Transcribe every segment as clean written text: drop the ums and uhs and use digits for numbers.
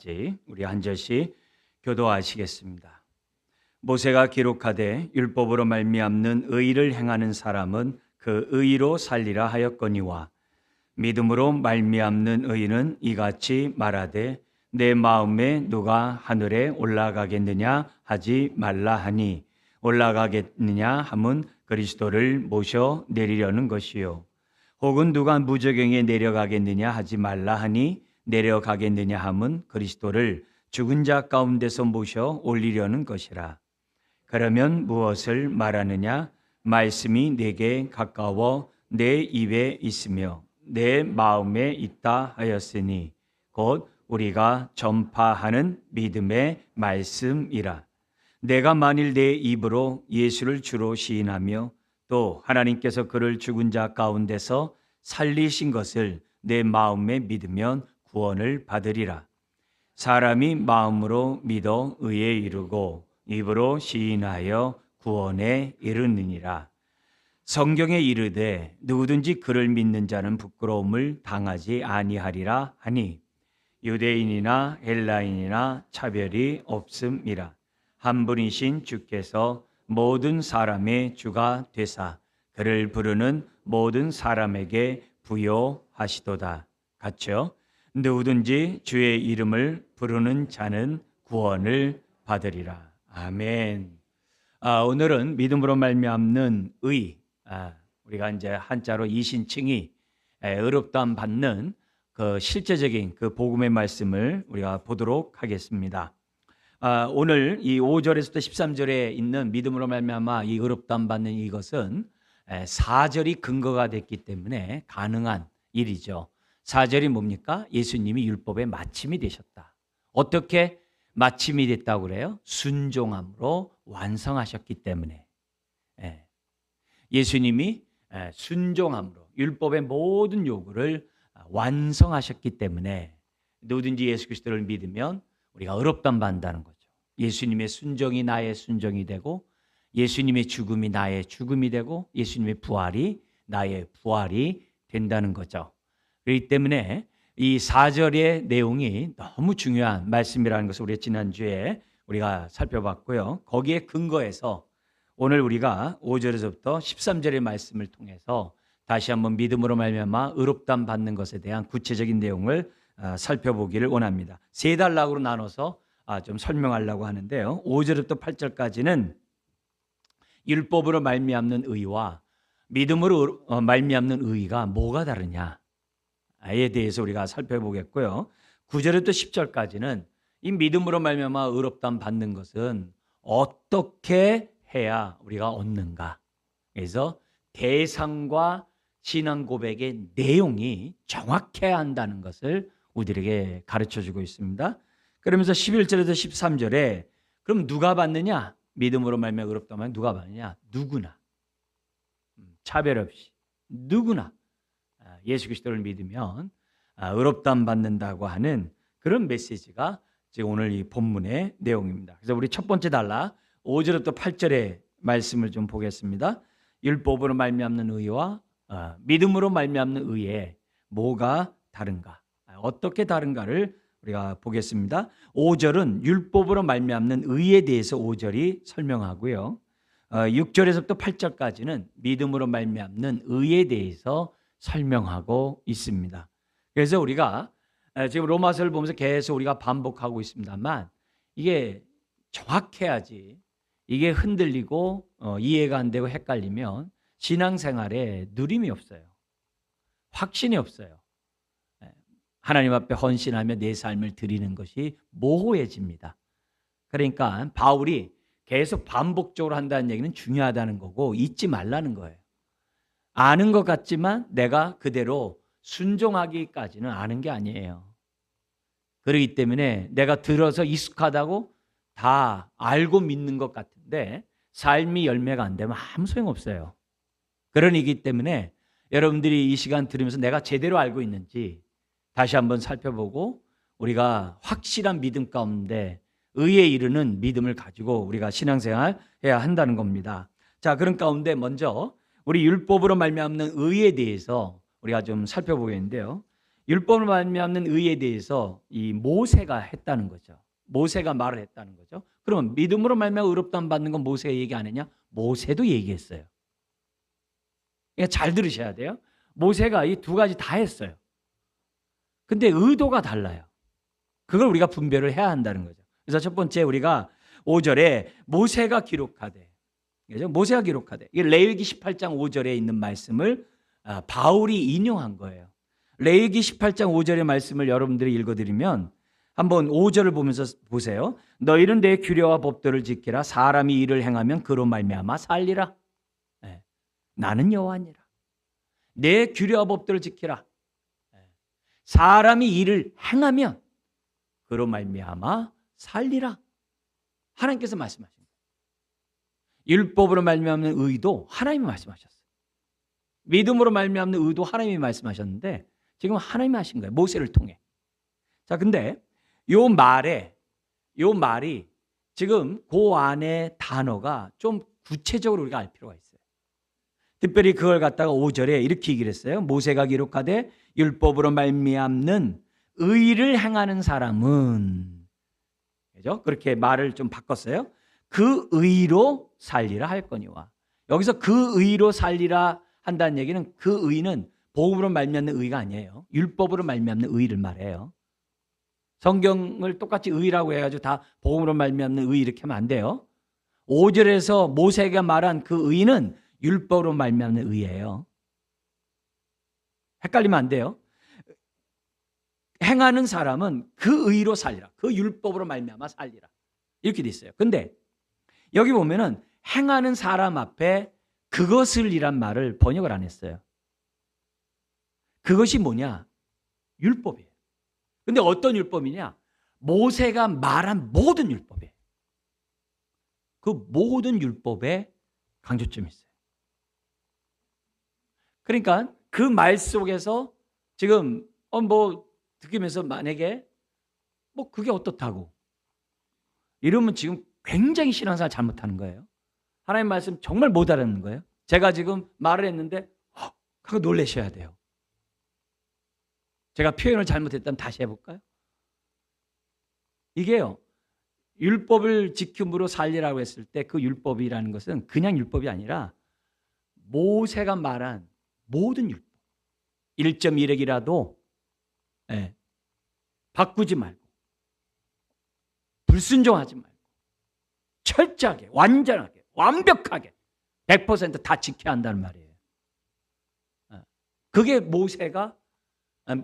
때까지 우리 한 절씩 교도하시겠습니다. 모세가 기록하되 율법으로 말미암는 의를 행하는 사람은 그 의로 살리라 하였거니와 믿음으로 말미암는 의는 이같이 말하되 내 마음에 누가 하늘에 올라가겠느냐 하지 말라 하니 올라가겠느냐 함은 그리스도를 모셔 내리려는 것이요 혹은 누가 무저경에 내려가겠느냐 하지 말라 하니 내려가겠느냐 함은 그리스도를 죽은 자 가운데서 모셔 올리려는 것이라. 그러면 무엇을 말하느냐? 말씀이 내게 가까워 내 입에 있으며 내 마음에 있다 하였으니 곧 우리가 전파하는 믿음의 말씀이라. 내가 만일 내 입으로 예수를 주로 시인하며 또 하나님께서 그를 죽은 자 가운데서 살리신 것을 내 마음에 믿으면 구원을 받으리라. 사람이 마음으로 믿어 의에 이르고 입으로 시인하여 구원에 이르느니라. 성경에 이르되 누구든지 그를 믿는 자는 부끄러움을 당하지 아니하리라 하니 유대인이나 헬라인이나 차별이 없음이라. 한 분이신 주께서 모든 사람의 주가 되사 그를 부르는 모든 사람에게 부요하시도다. 같이요. 누구든지 주의 이름을 부르는 자는 구원을 받으리라. 아멘. 오늘은 믿음으로 말미암는 의, 우리가 이제 한자로 이신칭의 의롭다함 받는 그 실제적인 그 복음의 말씀을 우리가 보도록 하겠습니다. 오늘 이 5절에서부터 13절에 있는 믿음으로 말미암아 이 의롭다함 받는 이것은 4절이 근거가 됐기 때문에 가능한 일이죠. 4절이 뭡니까? 예수님이 율법의 마침이 되셨다. 어떻게 마침이 됐다고 그래요? 순종함으로 완성하셨기 때문에. 예수님이 순종함으로 율법의 모든 요구를 완성하셨기 때문에 누구든지 예수 그리스도를 믿으면 우리가 의롭다함 받는다는 거죠. 예수님의 순종이 나의 순종이 되고 예수님의 죽음이 나의 죽음이 되고 예수님의 부활이 나의 부활이 된다는 거죠. 그렇기 때문에 이 4절의 내용이 너무 중요한 말씀이라는 것을 우리가 지난주에 우리가 살펴봤고요. 거기에 근거해서 오늘 우리가 5절에서부터 13절의 말씀을 통해서 다시 한번 믿음으로 말미암아 의롭다함 받는 것에 대한 구체적인 내용을 살펴보기를 원합니다. 세 단락으로 나눠서 좀 설명하려고 하는데요. 5절부터 8절까지는 율법으로 말미암는 의와 믿음으로 말미암는 의가 뭐가 다르냐에 대해서 우리가 살펴보겠고요. 9절부터 10절까지는 이 믿음으로 말미암아 의롭다함 받는 것은 어떻게 해야 우리가 얻는가. 그래서 대상과 신앙 고백의 내용이 정확해야 한다는 것을 우리에게 가르쳐주고 있습니다. 그러면서 11절에서 13절에 그럼 누가 받느냐? 믿음으로 말미암아 의롭다면 누가 받느냐? 누구나. 차별 없이 누구나 예수 그리스도를 믿으면 의롭다함 받는다고 하는 그런 메시지가 지금 오늘 이 본문의 내용입니다. 그래서 우리 첫 번째 단락 5절부터 8절의 말씀을 좀 보겠습니다. 율법으로 말미암는 의와 믿음으로 말미암는 의에 뭐가 다른가? 어떻게 다른가를 우리가 보겠습니다. 5절은 율법으로 말미암는 의에 대해서 5절이 설명하고요. 6절에서부터 8절까지는 믿음으로 말미암는 의에 대해서 설명하고 있습니다. 그래서 우리가 지금 로마서를 보면서 계속 우리가 반복하고 있습니다만 이게 정확해야지 이게 흔들리고 이해가 안 되고 헷갈리면 신앙생활에 누림이 없어요. 확신이 없어요. 하나님 앞에 헌신하며 내 삶을 드리는 것이 모호해집니다. 그러니까 바울이 계속 반복적으로 한다는 얘기는 중요하다는 거고 잊지 말라는 거예요. 아는 것 같지만 내가 그대로 순종하기까지는 아는 게 아니에요. 그렇기 때문에 내가 들어서 익숙하다고 다 알고 믿는 것 같은데 삶이 열매가 안 되면 아무 소용없어요. 그러기 때문에 여러분들이 이 시간 들으면서 내가 제대로 알고 있는지 다시 한번 살펴보고 우리가 확실한 믿음 가운데 의에 이르는 믿음을 가지고 우리가 신앙생활 해야 한다는 겁니다. 자, 그런 가운데 먼저 우리 율법으로 말미암는 의에 대해서 우리가 좀 살펴보겠는데요. 율법을 말미암는 의에 대해서 이 모세가 했다는 거죠. 모세가 말을 했다는 거죠. 그러면 믿음으로 말미암아 의롭다함 받는 건 모세가 얘기 안 했냐? 모세도 얘기했어요. 그러니까 잘 들으셔야 돼요. 모세가 이 두 가지 다 했어요. 근데 의도가 달라요. 그걸 우리가 분별을 해야 한다는 거죠. 그래서 첫 번째 우리가 5절에 모세가 기록하되, 그죠? 모세가 기록하되, 이게 레위기 18장 5절에 있는 말씀을 바울이 인용한 거예요. 레위기 18장 5절의 말씀을 여러분들이 읽어드리면 한번 5절을 보면서 보세요. 너희는 내 규례와 법도를 지키라. 사람이 이를 행하면 그로 말미암아 살리라. 네. 나는 여호와니라. 내 규례와 법도를 지키라. 사람이 이를 행하면 그로 말미암아 살리라. 하나님께서 말씀하신 거예요. 율법으로 말미암는 의도 하나님이 말씀하셨어요. 믿음으로 말미암는 의도 하나님이 말씀하셨는데 지금 하나님이 하신 거예요. 모세를 통해. 자, 근데 요 말이 지금 그 안에 단어가 좀 구체적으로 우리가 알 필요가 있어요. 특별히 그걸 갖다가 5절에 이렇게 얘기를 했어요. 모세가 기록하되 율법으로 말미암는 의를 행하는 사람은, 그죠? 그렇게 말을 좀 바꿨어요. 그 의로 살리라 할 거니와. 여기서 그 의로 살리라 한다는 얘기는 그 의는 복음으로 말미암는 의가 아니에요. 율법으로 말미암는 의를 말해요. 성경을 똑같이 의라고 해가지고 다 복음으로 말미암는 의 이렇게 하면 안 돼요. 5절에서 모세가 말한 그 의는 율법으로 말미암는 의예요. 헷갈리면 안 돼요. 행하는 사람은 그 의로 살리라. 그 율법으로 말미암아 살리라. 이렇게 돼 있어요. 근데 여기 보면은 행하는 사람 앞에 그것을이란 말을 번역을 안 했어요. 그것이 뭐냐? 율법이에요. 근데 어떤 율법이냐? 모세가 말한 모든 율법이에요. 그 모든 율법에 강조점이 있어요. 그러니까 그 말 속에서 지금 듣기면서 만약에 그게 어떻다고 이러면 지금 굉장히 신앙생활 잘못하는 거예요. 하나님 말씀 정말 못 알아듣는 거예요. 제가 지금 말을 했는데 그거 놀라셔야 돼요. 제가 표현을 잘못했다면 다시 해볼까요? 이게요, 율법을 지킴으로 살리라고 했을 때 그 율법이라는 것은 그냥 율법이 아니라 모세가 말한 모든 율법 1.1핵이라도 바꾸지 말고 불순종하지 말고 철저하게 완전하게 완벽하게 100% 다 지켜야 한다는 말이에요. 그게 모세가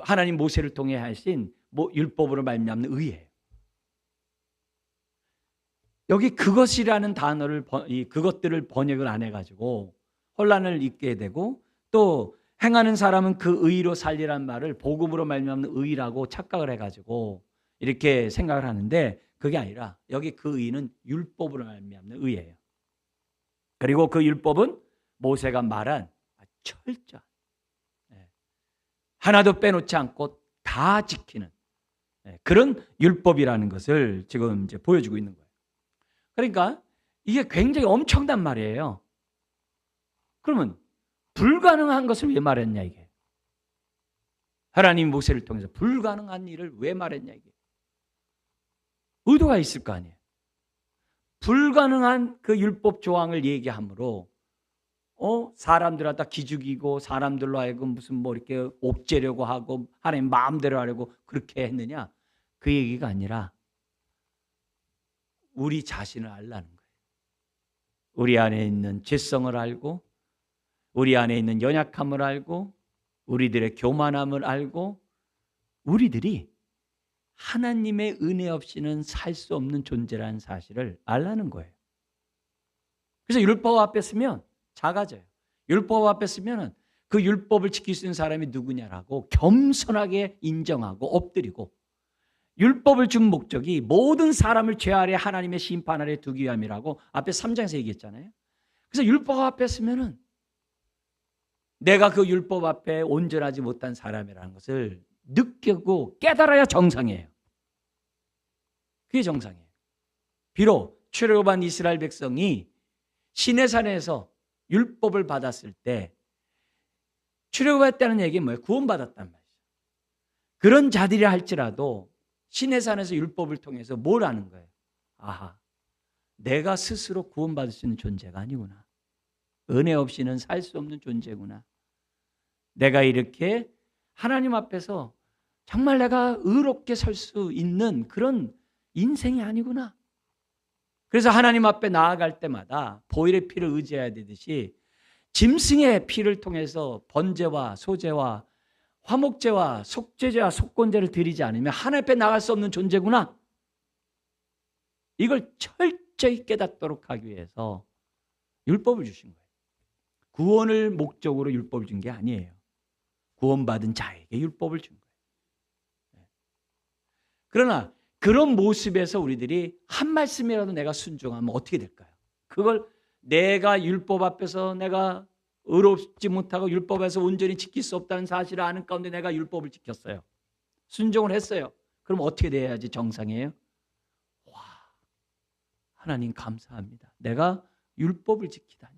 하나님 모세를 통해 하신 율법으로 말미암는 의예요. 여기 그것이라는 단어를 그것들을 번역을 안 해가지고 혼란을 있게 되고 또 행하는 사람은 그 의로 살리란 말을 복음으로 말미암는 의라고 착각을 해가지고 이렇게 생각을 하는데 그게 아니라 여기 그 의는 율법으로 말미암는 의예요. 그리고 그 율법은 모세가 말한 철저한 하나도 빼놓지 않고 다 지키는 그런 율법이라는 것을 지금 이제 보여주고 있는 거예요. 그러니까 이게 굉장히 엄청난 말이에요. 그러면 불가능한 것을 왜 말했냐 이게. 하나님 모세를 통해서 불가능한 일을 왜 말했냐 이게. 의도가 있을 거 아니에요. 불가능한 그 율법 조항을 얘기함으로 사람들한테 기죽이고 사람들로 하여금 무슨 이렇게 옥죄려고 하고 하나님 마음대로 하려고 그렇게 했느냐 그 얘기가 아니라 우리 자신을 알라는 거예요. 우리 안에 있는 죄성을 알고 우리 안에 있는 연약함을 알고 우리들의 교만함을 알고 우리들이 하나님의 은혜 없이는 살 수 없는 존재라는 사실을 알라는 거예요. 그래서 율법 앞에 서면 작아져요. 율법 앞에 서면 그 율법을 지킬 수 있는 사람이 누구냐라고 겸손하게 인정하고 엎드리고 율법을 준 목적이 모든 사람을 죄 아래 하나님의 심판 아래 두기 위함이라고 앞에 3장에서 얘기했잖아요. 그래서 율법 앞에 서면은 내가 그 율법 앞에 온전하지 못한 사람이라는 것을 느끼고 깨달아야 정상이에요. 그게 정상이에요. 비록 출애굽한 이스라엘 백성이 시내산에서 율법을 받았을 때 출애굽했다는 얘기는 뭐예요? 구원받았단 말이죠. 그런 자들이라 할지라도 시내산에서 율법을 통해서 뭘 아는 거예요? 아하, 내가 스스로 구원받을 수 있는 존재가 아니구나. 은혜 없이는 살 수 없는 존재구나. 내가 이렇게 하나님 앞에서 정말 내가 의롭게 설 수 있는 그런 인생이 아니구나. 그래서 하나님 앞에 나아갈 때마다 보혈의 피를 의지해야 되듯이 짐승의 피를 통해서 번제와 소제와 화목제와 속죄제와 속건제를 드리지 않으면 하나님 앞에 나갈 수 없는 존재구나. 이걸 철저히 깨닫도록 하기 위해서 율법을 주신 거예요. 구원을 목적으로 율법을 준 게 아니에요. 구원받은 자에게 율법을 준 거예요. 그러나 그런 모습에서 우리들이 한 말씀이라도 내가 순종하면 어떻게 될까요? 그걸 내가 율법 앞에서 내가 의롭지 못하고 율법에서 온전히 지킬 수 없다는 사실을 아는 가운데 내가 율법을 지켰어요. 순종을 했어요. 그럼 어떻게 돼야지 정상이에요? 와, 하나님 감사합니다. 내가 율법을 지키다니.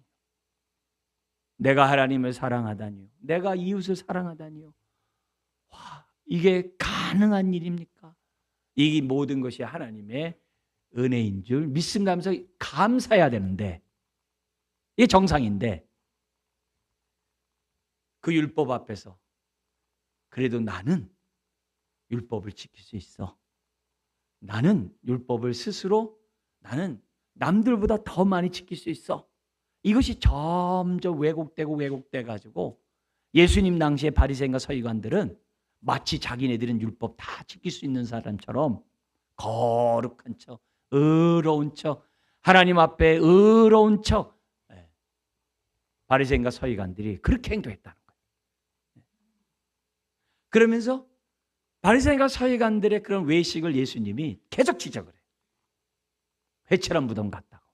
내가 하나님을 사랑하다니요. 내가 이웃을 사랑하다니요. 와, 이게 가능한 일입니까? 이 모든 것이 하나님의 은혜인 줄 믿음가면서 감사해야 되는데, 이게 정상인데, 그 율법 앞에서 그래도 나는 율법을 지킬 수 있어. 나는 율법을 스스로 나는 남들보다 더 많이 지킬 수 있어. 이것이 점점 왜곡돼 가지고 예수님 당시의 바리새인과 서기관들은 마치 자기네들은 율법 다 지킬 수 있는 사람처럼 거룩한 척, 의로운 척, 하나님 앞에 의로운 척, 바리새인과 서기관들이 그렇게 행동했다는 거예요. 그러면서 바리새인과 서기관들의 그런 외식을 예수님이 계속 지적을 해요. 회칠한 무덤 같다고.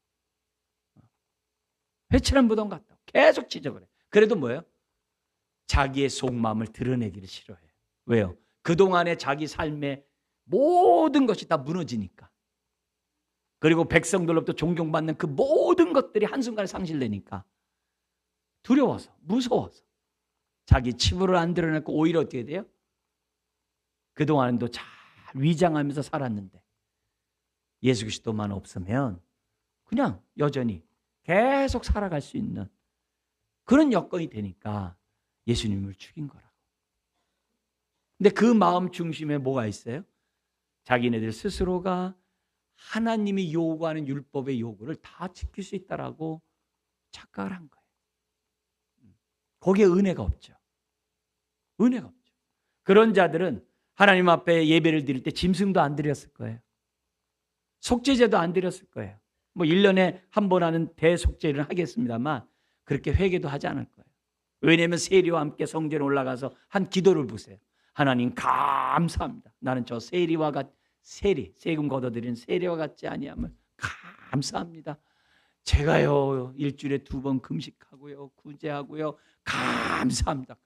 회칠한 무덤 같다고 계속 지적을 해요. 그래도 뭐예요? 자기의 속마음을 드러내기를 싫어해요. 왜요? 그동안의 자기 삶의 모든 것이 다 무너지니까. 그리고 백성들로부터 존경받는 그 모든 것들이 한순간에 상실되니까 두려워서, 무서워서 자기 치부를 안 드러내고 오히려 어떻게 돼요? 그동안도 잘 위장하면서 살았는데 예수 그리스도만 없으면 그냥 여전히 계속 살아갈 수 있는 그런 여건이 되니까 예수님을 죽인 거라고. 근데 그 마음 중심에 뭐가 있어요? 자기네들 스스로가 하나님이 요구하는 율법의 요구를 다 지킬 수 있다라고 착각을 한 거예요. 거기에 은혜가 없죠. 은혜가 없죠. 그런 자들은 하나님 앞에 예배를 드릴 때 짐승도 안 드렸을 거예요. 속죄제도 안 드렸을 거예요. 뭐 1년에 한 번 하는 대속죄를 하겠습니다만 그렇게 회개도 하지 않을 거예요. 왜냐하면 세리와 함께 성전에 올라가서 한 기도를 보세요. 하나님 감사합니다. 나는 저 세금 걷어들이는 세리와 같지 아니함을 감사합니다. 제가요 일주일에 2번 금식하고요 구제하고요 감사합니다.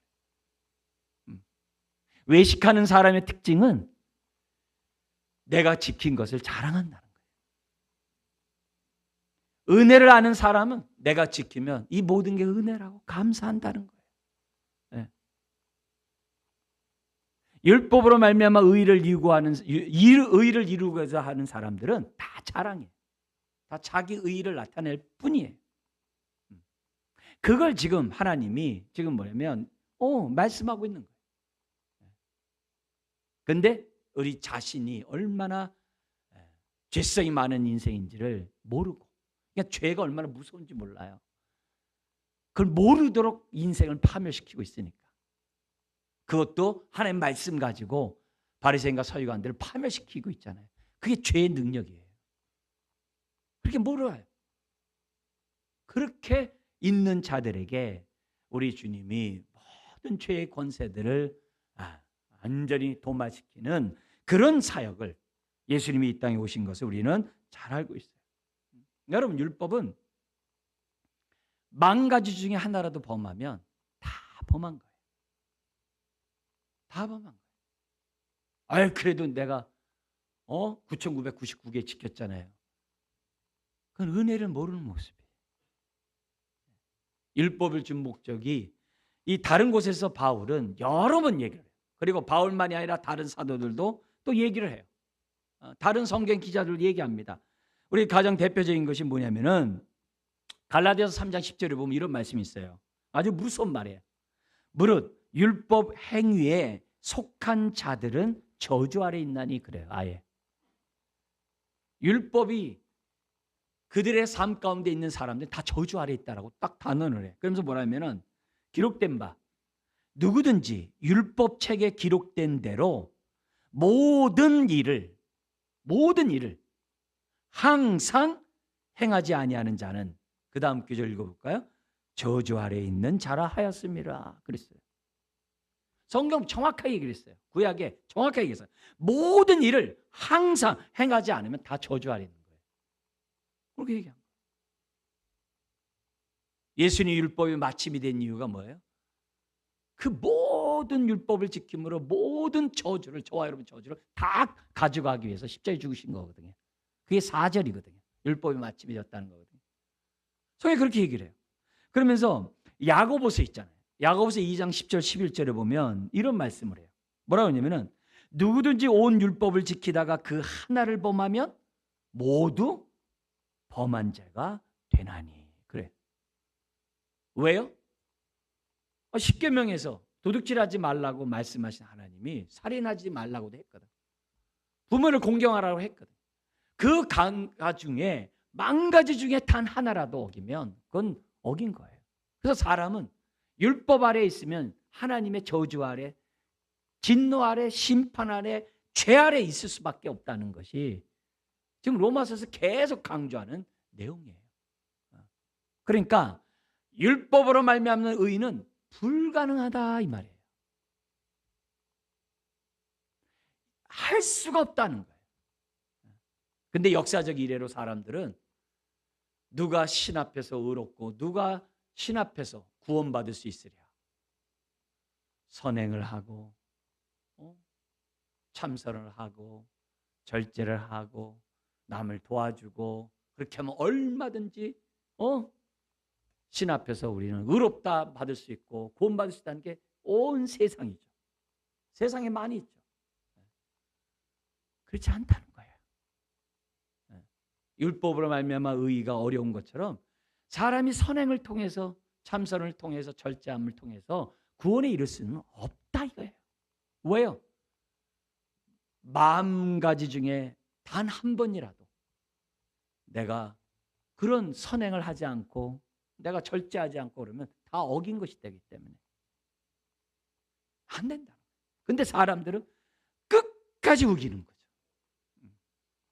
외식하는 사람의 특징은 내가 지킨 것을 자랑한다는 거예요. 은혜를 아는 사람은 내가 지키면 이 모든 게 은혜라고 감사한다는 거예요. 네. 율법으로 말미암아 의를 이루고자 하는 사람들은 다 자랑해요. 다 자기 의의를 나타낼 뿐이에요. 그걸 지금 하나님이 지금 뭐냐면 말씀하고 있는 거예요. 그런데 우리 자신이 얼마나 죄성이 많은 인생인지를 모르고, 그러니까 죄가 얼마나 무서운지 몰라요. 그걸 모르도록 인생을 파멸시키고 있으니까. 그것도 하나님 말씀 가지고 바리새인과 서기관들을 파멸시키고 있잖아요. 그게 죄의 능력이에요. 그렇게 몰라요. 그렇게 있는 자들에게 우리 주님이 모든 죄의 권세들을 완전히 도마시키는 그런 사역을 예수님이 이 땅에 오신 것을 우리는 잘 알고 있어요. 여러분, 율법은 10,000가지 중에 하나라도 범하면 다 범한 거예요. 다 범한 거예요. 그래도 내가 9,999개 지켰잖아요. 그건 은혜를 모르는 모습이에요. 율법을 준 목적이 이 다른 곳에서 바울은 여러 번 얘기를 해요. 그리고 바울만이 아니라 다른 사도들도 또 얘기를 해요. 다른 성경 기자들 얘기합니다. 우리 가장 대표적인 것이 뭐냐면은 갈라디아서 3장 10절에 보면 이런 말씀이 있어요. 아주 무서운 말이에요. 무릇 율법 행위에 속한 자들은 저주 아래 있나니 그래요. 아예 율법이 그들의 삶 가운데 있는 사람들 다 저주 아래 있다라고 딱 단언을 해. 그러면서 뭐라면은 기록된 바 누구든지 율법 책에 기록된 대로 모든 일을 항상 행하지 아니하는 자는 그 다음 구절 읽어볼까요? 저주 아래 있는 자라 하였습니다. 그랬어요. 성경 정확하게 얘기했어요. 구약에 정확하게 얘기했어요. 모든 일을 항상 행하지 않으면 다 저주 아래 있는 거예요. 그렇게 얘기한 거예요. 예수님 율법이 마침이 된 이유가 뭐예요? 그 모든 율법을 지킴으로 모든 저주를, 저와 여러분 저주를 다 가져가기 위해서 십자가에 죽으신 거거든요. 그게 4절이거든요. 율법이 마침이 되었다는 거거든요. 성경이 그렇게 얘기를 해요. 그러면서 야고보서 있잖아요. 야고보서 2장 10절 11절에 보면 이런 말씀을 해요. 뭐라고 하냐면은 누구든지 온 율법을 지키다가 그 하나를 범하면 모두 범한 자가 되나니. 그래. 왜요? 십계명에서 도둑질하지 말라고 말씀하신 하나님이 살인하지 말라고도 했거든. 부모를 공경하라고 했거든. 그 강가 중에 만 가지 중에 단 하나라도 어기면 그건 어긴 거예요. 그래서 사람은 율법 아래 있으면 하나님의 저주 아래, 진노 아래, 심판 아래, 죄 아래 있을 수밖에 없다는 것이 지금 로마서에서 계속 강조하는 내용이에요. 그러니까 율법으로 말미암는 의는 불가능하다 이 말이에요. 할 수가 없다는 거예요. 근데 역사적 이래로 사람들은 누가 신 앞에서 의롭고 누가 신 앞에서 구원받을 수 있으랴. 선행을 하고 참선을 하고 절제를 하고 남을 도와주고 그렇게 하면 얼마든지 신 앞에서 우리는 의롭다 받을 수 있고 구원받을 수 있다는 게 온 세상이죠. 세상에 많이 있죠. 그렇지 않다는 거예요. 율법으로 말미암아 의의가 어려운 것처럼 사람이 선행을 통해서 참선을 통해서 절제함을 통해서 구원에 이를 수는 없다 이거예요. 왜요? 10,000가지 중에 단 한 번이라도 내가 그런 선행을 하지 않고 내가 절제하지 않고 그러면 다 어긴 것이 되기 때문에 안 된다. 근데 사람들은 끝까지 우기는 거죠.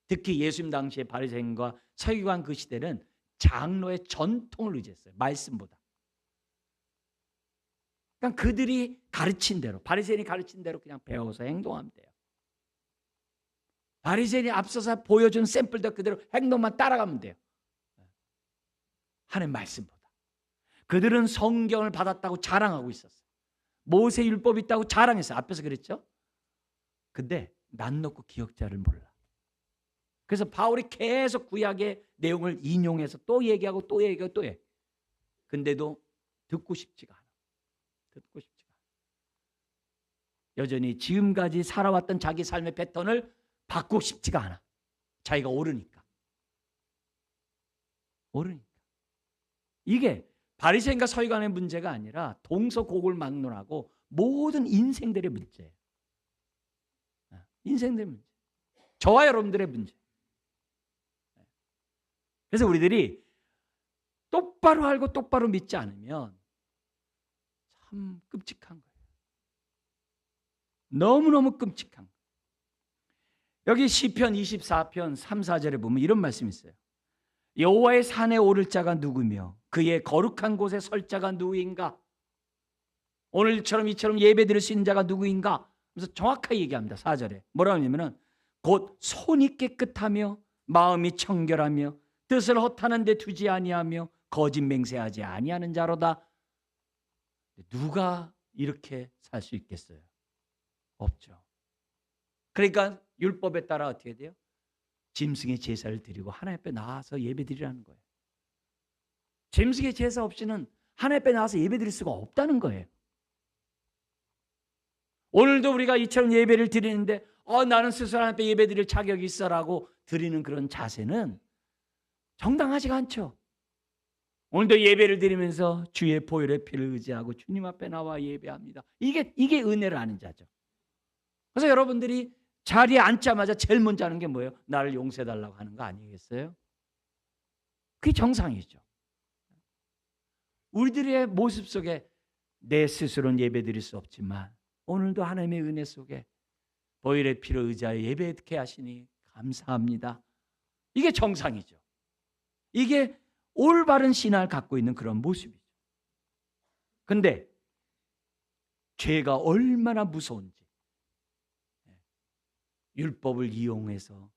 특히 예수님 당시의 바리새인과 서기관 그 시대는 장로의 전통을 의지했어요. 말씀보다. 그러니까 그들이 가르친 대로, 바리새인이 가르친 대로 그냥 배워서 행동하면 돼요. 바리새인이 앞서서 보여준 샘플들 그대로 행동만 따라가면 돼요. 하나님 말씀보다. 그들은 성경을 받았다고 자랑하고 있었어요. 모세 율법이 있다고 자랑했어요. 앞에서 그랬죠. 근데 난 놓고 기억자를 몰라. 그래서 바울이 계속 구약의 내용을 인용해서 또 얘기하고 또 얘기하고 또 해. 근데도 듣고 싶지가 않아. 듣고 싶지가 않아. 여전히 지금까지 살아왔던 자기 삶의 패턴을 바꾸고 싶지가 않아. 자기가 옳으니까. 이게 바리새인과 서기관의 문제가 아니라 동서고골막론하고 모든 인생들의 문제예요. 인생들의 문제. 저와 여러분들의 문제. 그래서 우리들이 똑바로 알고 똑바로 믿지 않으면 참 끔찍한 거예요. 너무너무 끔찍한 거예요. 여기 시편 24편 3, 4절에 보면 이런 말씀이 있어요. 여호와의 산에 오를 자가 누구며 그의 거룩한 곳에 설 자가 누구인가? 오늘처럼 이처럼 예배 드릴 수 있는 자가 누구인가? 그래서 정확하게 얘기합니다. 4절에 뭐라고 하냐면은 곧 손이 깨끗하며 마음이 청결하며 뜻을 허탄한 데 두지 아니하며 거짓 맹세하지 아니하는 자로다. 누가 이렇게 살 수 있겠어요? 없죠. 그러니까 율법에 따라 어떻게 돼요? 짐승의 제사를 드리고 하나님 앞에 나와서 예배드리라는 거예요. 짐승의 제사 없이는 하나님 앞에 나와서 예배드릴 수가 없다는 거예요. 오늘도 우리가 이처럼 예배를 드리는데 나는 스스로 하나님 앞에 예배 드릴 자격이 있어라고 드리는 그런 자세는 정당하지가 않죠. 오늘도 예배를 드리면서 주의 보혈의 피를 의지하고 주님 앞에 나와 예배합니다. 이게 은혜를 아는 자죠. 그래서 여러분들이 자리에 앉자마자 제일 먼저 하는 게 뭐예요? 나를 용서해달라고 하는 거 아니겠어요? 그게 정상이죠. 우리들의 모습 속에 내 스스로는 예배 드릴 수 없지만 오늘도 하나님의 은혜 속에 보혈의 피를 의지하여 예배케 하시니 감사합니다. 이게 정상이죠. 이게 올바른 신앙을 갖고 있는 그런 모습이죠. 근데 죄가 얼마나 무서운지 율법을 이용해서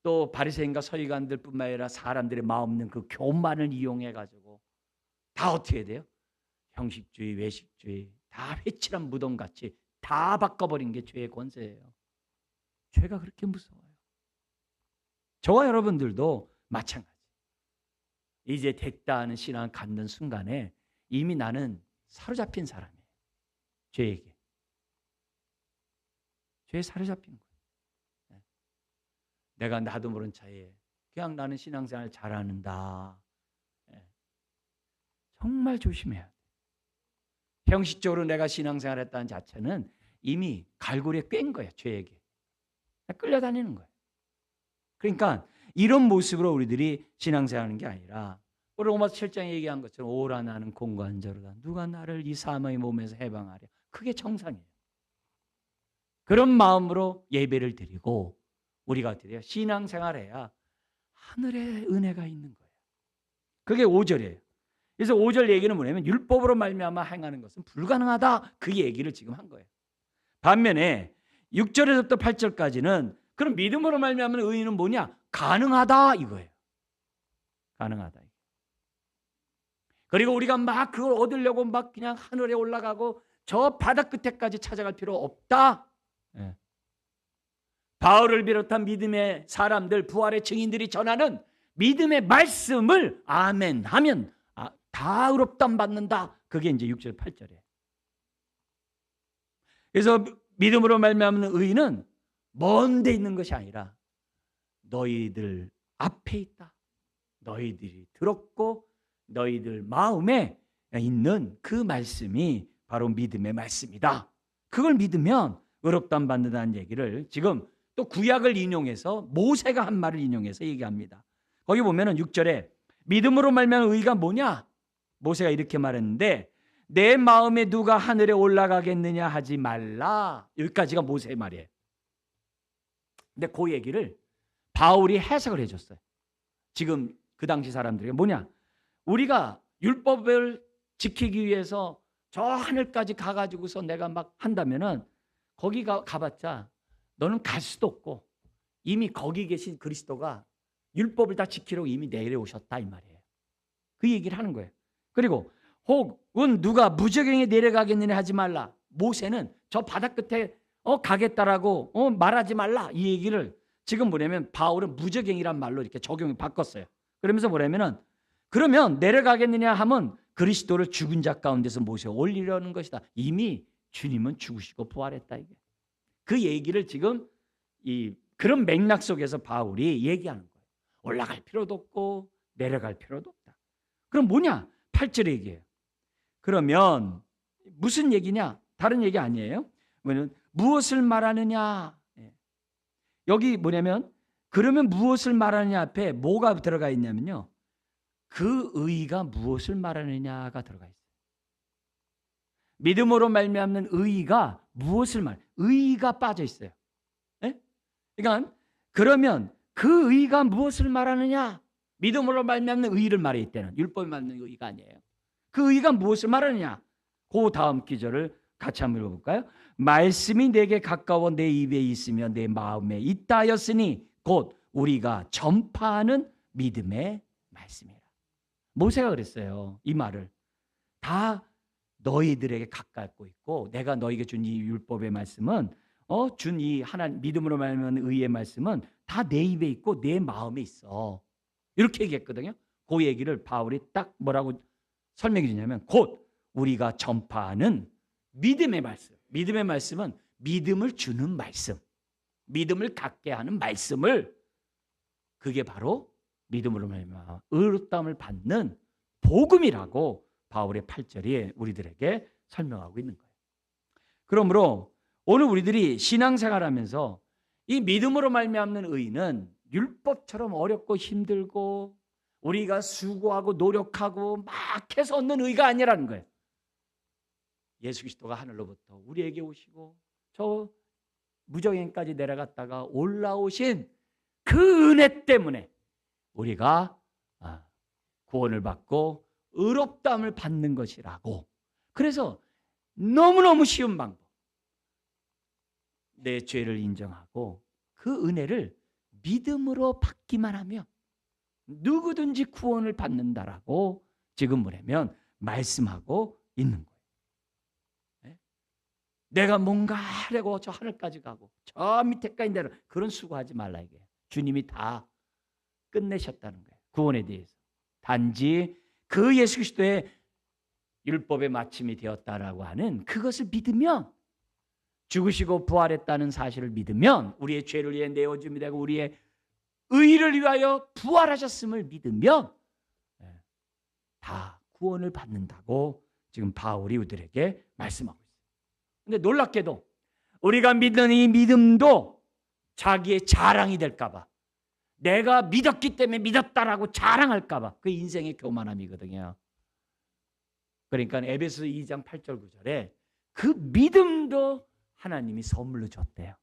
또 바리새인과 서기관들뿐만 아니라 사람들의 마음 없는 그 교만을 이용해 가지고 다 어떻게 돼요? 형식주의, 외식주의, 다 회칠한 무덤같이 다 바꿔버린 게 죄의 권세예요. 죄가 그렇게 무서워요. 저와 여러분들도 마찬가지. 이제 됐다 하는 신앙을 갖는 순간에 이미 나는 사로잡힌 사람이에요. 죄에게. 죄에 사로잡힌 거예요. 내가 나도 모른 차에 그냥 나는 신앙생활 잘하는다. 정말 조심해야 돼. 형식적으로 내가 신앙생활 했다는 자체는 이미 갈고리에 꿰인 거예요. 죄에게. 끌려다니는 거예요. 그러니까 이런 모습으로 우리들이 신앙생활하는 게 아니라 우리 로마서 7장에 얘기한 것처럼 오라 나는 공고한자로다. 누가 나를 이 사망의 몸에서 해방하랴. 그게 정상이에요. 그런 마음으로 예배를 드리고 우리가 어떻게 돼요? 신앙생활해야 하늘의 은혜가 있는 거예요. 그게 5절이에요. 그래서 5절 얘기는 뭐냐면 율법으로 말미암아 행하는 것은 불가능하다. 그 얘기를 지금 한 거예요. 반면에 6절에서부터 8절까지는 그럼 믿음으로 말미암는 의인은 뭐냐? 가능하다 이거예요. 가능하다. 그리고 우리가 막 그걸 얻으려고 막 그냥 하늘에 올라가고 저 바닥 끝에까지 찾아갈 필요 없다. 바울을 비롯한 믿음의 사람들, 부활의 증인들이 전하는 믿음의 말씀을 아멘 하면 다 의롭다함 받는다. 그게 이제 6절 8절이에요. 그래서 믿음으로 말미암는 의인은 먼 데 있는 것이 아니라 너희들 앞에 있다. 너희들이 들었고 너희들 마음에 있는 그 말씀이 바로 믿음의 말씀이다. 그걸 믿으면 의롭다함 받는다는 얘기를 지금 또 구약을 인용해서 모세가 한 말을 인용해서 얘기합니다. 거기 보면은 6절에 믿음으로 말미암는 의가 뭐냐? 모세가 이렇게 말했는데 내 마음에 누가 하늘에 올라가겠느냐 하지 말라. 여기까지가 모세의 말이에요. 근데 그 얘기를 바울이 해석을 해줬어요. 지금 그 당시 사람들이 뭐냐? 우리가 율법을 지키기 위해서 저 하늘까지 가가지고서 내가 막 한다면은 거기 가봤자 너는 갈 수도 없고 이미 거기 계신 그리스도가 율법을 다 지키려고 이미 내려오셨다 이 말이에요. 그 얘기를 하는 거예요. 그리고 혹은 누가 무저갱에 내려가겠느냐 하지 말라. 모세는 저 바닥 끝에 가겠다라고 말하지 말라. 이 얘기를 지금 뭐냐면 바울은 무저갱이란 말로 이렇게 적용을 바꿨어요. 그러면서 뭐냐면은 그러면 내려가겠느냐 하면 그리스도를 죽은 자 가운데서 모셔 올리려는 것이다. 이미 주님은 죽으시고 부활했다 이게. 그 얘기를 지금 그런 맥락 속에서 바울이 얘기하는 거예요. 올라갈 필요도 없고 내려갈 필요도 없다. 그럼 뭐냐? 8절에 얘기해요. 그러면 무슨 얘기냐? 다른 얘기 아니에요. 왜냐면 무엇을 말하느냐? 여기 뭐냐면 그러면 무엇을 말하느냐 앞에 뭐가 들어가 있냐면요. 그 의가 무엇을 말하느냐가 들어가 있어요. 믿음으로 말미암는 의가 무엇을 의가 빠져 있어요. 그러니까 그러면 그 의가 무엇을 말하느냐? 믿음으로 말미암는 의를 말해 있다는 율법이 말하는 의가 아니에요. 그 의가 무엇을 말하느냐? 그 다음 기절을 같이 한번 읽어볼까요? 말씀이 내게 가까워 내 입에 있으며 내 마음에 있다 하였으니 곧 우리가 전파하는 믿음의 말씀이라. 모세가 그랬어요. 이 말을 다 너희들에게 가깝고 있고 내가 너희에게 준 이 율법의 말씀은 준 이 하나님 믿음으로 말하는 의의 말씀은 다 내 입에 있고 내 마음에 있어. 이렇게 얘기했거든요. 그 얘기를 바울이 딱 뭐라고 설명해 주냐면 곧 우리가 전파하는 믿음의 말씀. 믿음의 말씀은 믿음을 주는 말씀, 믿음을 갖게 하는 말씀을, 그게 바로 믿음으로 말미암아 의롭다함을 받는 복음이라고 바울의 8절이 우리들에게 설명하고 있는 거예요. 그러므로 오늘 우리들이 신앙생활하면서 이 믿음으로 말미암는 의는 율법처럼 어렵고 힘들고 우리가 수고하고 노력하고 막 해서 얻는 의가 아니라는 거예요. 예수 그리스도가 하늘로부터 우리에게 오시고 저 무정행까지 내려갔다가 올라오신 그 은혜 때문에 우리가 구원을 받고 의롭다함을 받는 것이라고. 그래서 너무너무 쉬운 방법, 내 죄를 인정하고 그 은혜를 믿음으로 받기만 하면 누구든지 구원을 받는다라고 지금 뭐냐면 말씀하고 있는 거예요. 내가 뭔가 하려고 저 하늘까지 가고 저 밑에까지 내려, 그런 수고하지 말라 이게. 주님이 다 끝내셨다는 거예요. 구원에 대해서. 단지 그 예수 그리스도의 율법의 마침이 되었다라고 하는 그것을 믿으면, 죽으시고 부활했다는 사실을 믿으면, 우리의 죄를 위해 내어줌이 되고 우리의 의를 위하여 부활하셨음을 믿으면 다 구원을 받는다고 지금 바울이 우리들에게 말씀하고 있어요. 근데 놀랍게도 우리가 믿는 이 믿음도 자기의 자랑이 될까 봐, 내가 믿었기 때문에 믿었다라고 자랑할까 봐, 그 인생의 교만함이거든요. 그러니까 에베소 2장 8절 9절에 그 믿음도 하나님이 선물로 줬대요.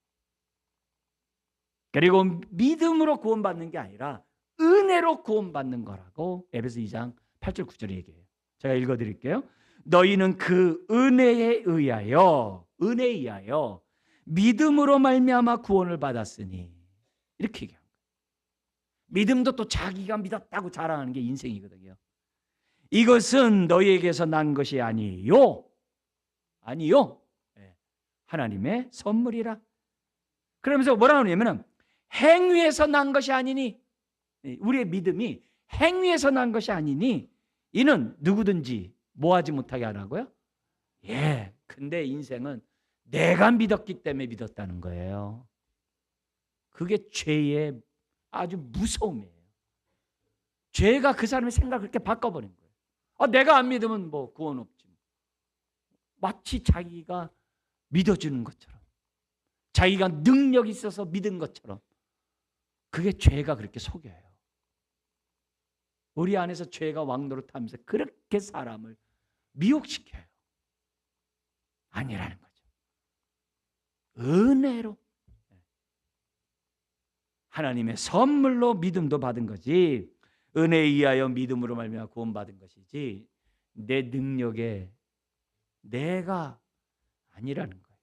그리고 믿음으로 구원받는 게 아니라 은혜로 구원받는 거라고 에베소 2장 8절 9절에 얘기해요. 제가 읽어드릴게요. 너희는 그 은혜에 의하여 믿음으로 말미암아 구원을 받았으니, 이렇게 얘기합니다. 믿음도 또 자기가 믿었다고 자랑하는 게 인생이거든요. 이것은 너희에게서 난 것이 아니요 하나님의 선물이라. 그러면서 뭐라 하냐면은 행위에서 난 것이 아니니, 우리의 믿음이 행위에서 난 것이 아니니 이는 누구든지 뭐하지 못하게 하라고요? 근데 인생은 내가 믿었기 때문에 믿었다는 거예요. 그게 죄의 아주 무서움이에요. 죄가 그 사람의 생각을 그렇게 바꿔버린 거예요. 내가 안 믿으면 뭐 구원 없지. 마치 자기가 믿어주는 것처럼, 자기가 능력이 있어서 믿은 것처럼. 그게 죄가 그렇게 속여요. 우리 안에서 죄가 왕노릇하면서 그렇게 사람을 미혹시켜요. 아니라는 거죠. 은혜로, 하나님의 선물로 믿음도 받은 거지, 은혜에 의하여 믿음으로 말미암아 구원받은 것이지 내 능력에 내가 아니라는 거예요.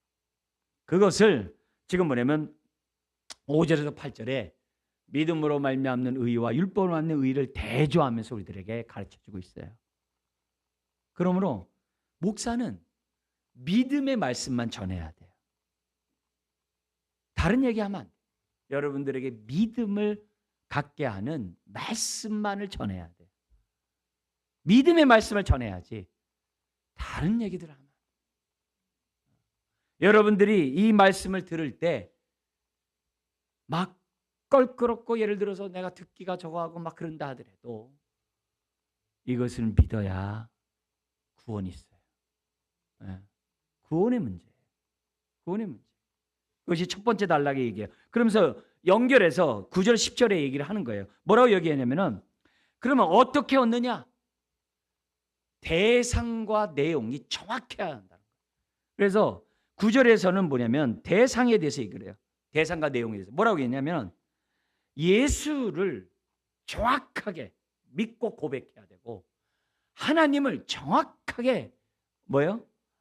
그것을 지금 뭐냐면 5절에서 8절에 믿음으로 말미암는 의와 율법으로 말미암는 의를 대조하면서 우리들에게 가르쳐주고 있어요. 그러므로 목사는 믿음의 말씀만 전해야 돼요. 다른 얘기하면 안 돼요. 여러분들에게 믿음을 갖게 하는 말씀만을 전해야 돼요. 믿음의 말씀을 전해야지 다른 얘기들 하면. 여러분들이 이 말씀을 들을 때 막 껄끄럽고, 예를 들어서 내가 듣기가 저거하고 막 그런다 하더라도 이것을 믿어야 구원이 있어요. 구원의 문제예요. 구원의 문제. 그것이 첫 번째 단락의 얘기예요. 그러면서 연결해서 9절 10절에 얘기를 하는 거예요. 뭐라고 얘기하냐면은, 그러면 어떻게 얻느냐? 대상과 내용이 정확해야 한다는 거예요. 그래서 9절에서는 뭐냐면 대상에 대해서 얘기를 해요. 대상과 내용에 대해서 뭐라고 했냐면, 예수를 정확하게 믿고 고백해야 되고, 하나님을 정확하게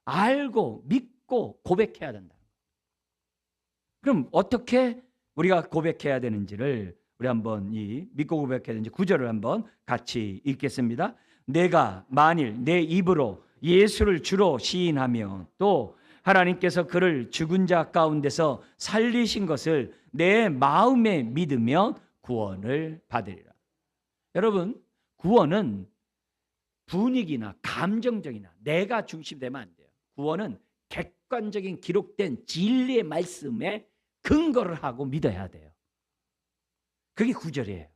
알고 믿고 고백해야 된다. 그럼 어떻게 우리가 고백해야 되는지를 우리 한번 이 믿고 고백해야 되는지 9절을 한번 같이 읽겠습니다. 내가 만일 내 입으로 예수를 주로 시인하며 또 하나님께서 그를 죽은 자 가운데서 살리신 것을 내 마음에 믿으면 구원을 받으리라. 여러분, 구원은 분위기나 감정적이나 내가 중심되면 안 돼요. 구원은 객관적인 기록된 진리의 말씀에 근거를 하고 믿어야 돼요. 그게 구절이에요.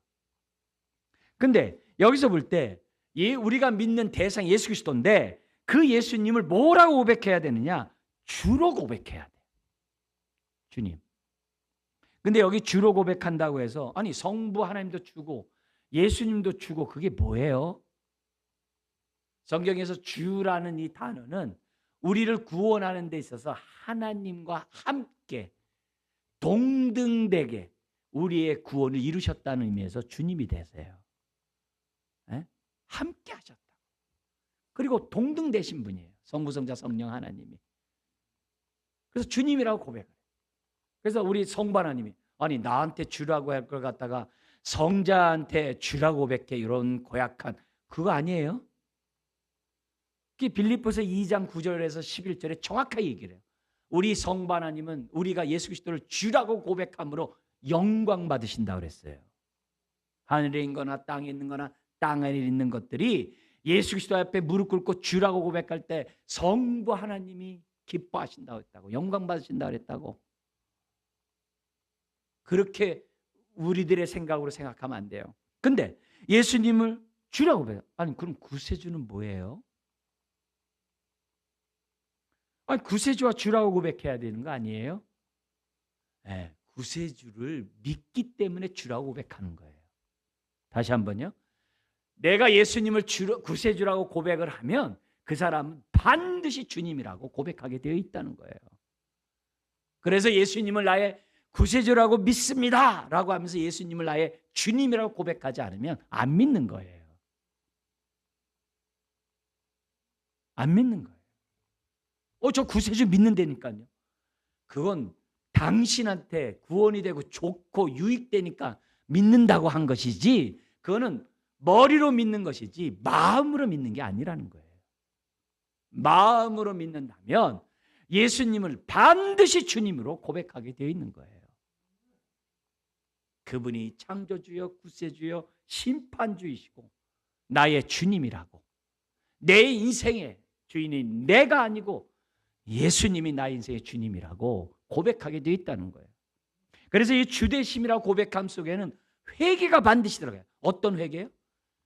근데 여기서 볼 때 우리가 믿는 대상 예수 그리스도인데 그 예수님을 뭐라고 고백해야 되느냐? 주로 고백해야 돼. 주님. 근데 여기 주로 고백한다고 해서 아니 성부 하나님도 주고 예수님도 주고 그게 뭐예요? 성경에서 주라는 이 단어는 우리를 구원하는 데 있어서 하나님과 함께 동등되게 우리의 구원을 이루셨다는 의미에서 주님이 되세요. 네? 함께 하셨다. 그리고 동등되신 분이에요. 성부, 성자, 성령 하나님이. 그래서 주님이라고 고백해요. 그래서 우리 성부 하나님이 아니 나한테 주라고 할 걸 갖다가 성자한테 주라고 고백해 이런 고약한 그거 아니에요? 그게 빌립보서 2장 9절에서 11절에 정확하게 얘기를 해요. 우리 성부 하나님은 우리가 예수 그리스도를 주라고 고백함으로 영광 받으신다고 그랬어요. 하늘에 있는 거나 땅에 있는 거나 땅에 있는 것들이 예수 그리스도 앞에 무릎 꿇고 주라고 고백할 때 성부 하나님이 기뻐하신다고 했다고 영광 받으신다고 그랬다고. 그렇게 우리들의 생각으로 생각하면 안 돼요. 근데 예수님을 주라고 고백해요. 아니 그럼 구세주는 뭐예요? 아니 구세주와 주라고 고백해야 되는 거 아니에요? 네, 구세주를 믿기 때문에 주라고 고백하는 거예요. 다시 한번요. 내가 예수님을 구세주라고 고백을 하면 그 사람은 반드시 주님이라고 고백하게 되어 있다는 거예요. 그래서 예수님을 나의 구세주라고 믿습니다 라고 하면서 예수님을 나의 주님이라고 고백하지 않으면 안 믿는 거예요. 안 믿는 거예요. 저 구세주 믿는다니까요. 그건 당신한테 구원이 되고 좋고 유익되니까 믿는다고 한 것이지 그거는 머리로 믿는 것이지 마음으로 믿는 게 아니라는 거예요. 마음으로 믿는다면 예수님을 반드시 주님으로 고백하게 되어 있는 거예요. 그분이 창조주여 구세주여 심판주이시고 나의 주님이라고 내 인생의 주인이 내가 아니고 예수님이 나의 인생의 주님이라고 고백하게 되어 있다는 거예요. 그래서 이 주되심이라고 고백함 속에는 회개가 반드시 들어가요. 어떤 회개요?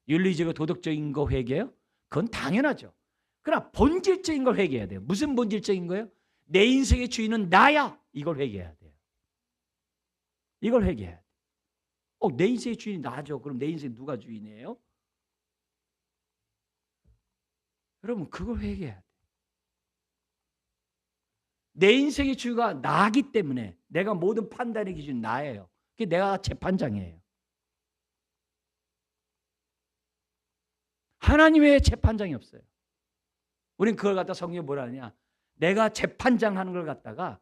윤리적이고 도덕적인 거 회개요? 그건 당연하죠. 그러나 본질적인 걸 회개해야 돼요. 무슨 본질적인 거예요? 내 인생의 주인은 나야. 이걸 회개해야 돼요. 이걸 회개해야 돼요. 내 인생의 주인이 나죠. 그럼 내 인생 누가 주인이에요? 여러분 그걸 회개해야 돼요. 내 인생의 주가 나기 때문에 내가 모든 판단의 기준이 나예요. 그게 내가 재판장이에요. 하나님 외에 재판장이 없어요. 우린 그걸 갖다 성경에 뭐라 하냐? 내가 재판장 하는 걸 갖다가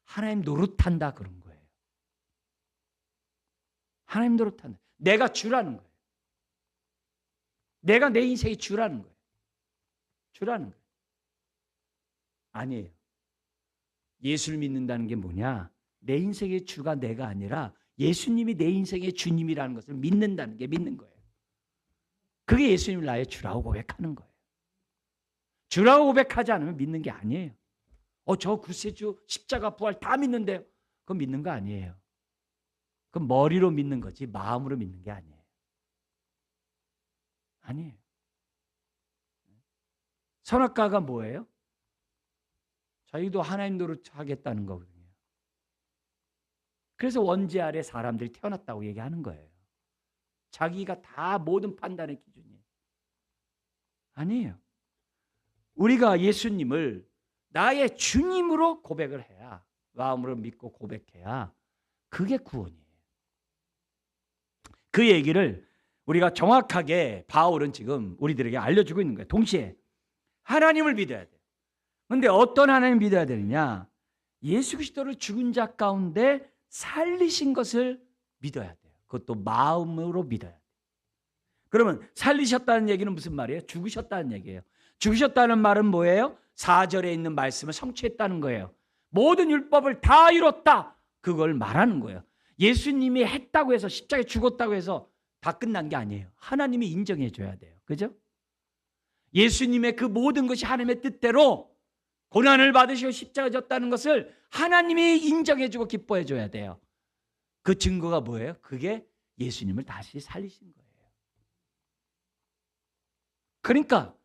하나님 노릇한다 그런 거예요. 하나님 노릇한다. 내가 주라는 거예요. 내가 내 인생의 주라는 거예요. 주라는 거예요. 아니에요. 예수를 믿는다는 게 뭐냐? 내 인생의 주가 내가 아니라 예수님이 내 인생의 주님이라는 것을 믿는다는 게 믿는 거예요. 그게 예수님을 나의 주라고 고백하는 거예요. 주라고 고백하지 않으면 믿는 게 아니에요. 저 구세주 십자가 부활 다 믿는데요. 그건 믿는 거 아니에요. 그건 머리로 믿는 거지 마음으로 믿는 게 아니에요. 아니에요. 선악과가 뭐예요? 자기도 하나님 노릇하겠다는 거거든요. 그래서 원죄 아래 사람들이 태어났다고 얘기하는 거예요. 자기가 다 모든 판단의 기준이에요. 아니에요. 우리가 예수님을 나의 주님으로 고백을 해야 마음으로 믿고 고백해야 그게 구원이에요. 그 얘기를 우리가 정확하게 바울은 지금 우리들에게 알려주고 있는 거예요. 동시에 하나님을 믿어야 돼요. 그런데 어떤 하나님을 믿어야 되느냐? 예수 그리스도를 죽은 자 가운데 살리신 것을 믿어야 돼요. 그것도 마음으로 믿어야 돼요. 그러면 살리셨다는 얘기는 무슨 말이에요? 죽으셨다는 얘기예요. 죽으셨다는 말은 뭐예요? 4절에 있는 말씀을 성취했다는 거예요. 모든 율법을 다 이뤘다. 그걸 말하는 거예요. 예수님이 했다고 해서 십자가에 죽었다고 해서 다 끝난 게 아니에요. 하나님이 인정해 줘야 돼요. 그죠? 예수님의 그 모든 것이 하나님의 뜻대로 고난을 받으시고 십자가 졌다는 것을 하나님이 인정해주고 기뻐해줘야 돼요. 그 증거가 뭐예요? 그게 예수님을 다시 살리신 거예요. 그러니까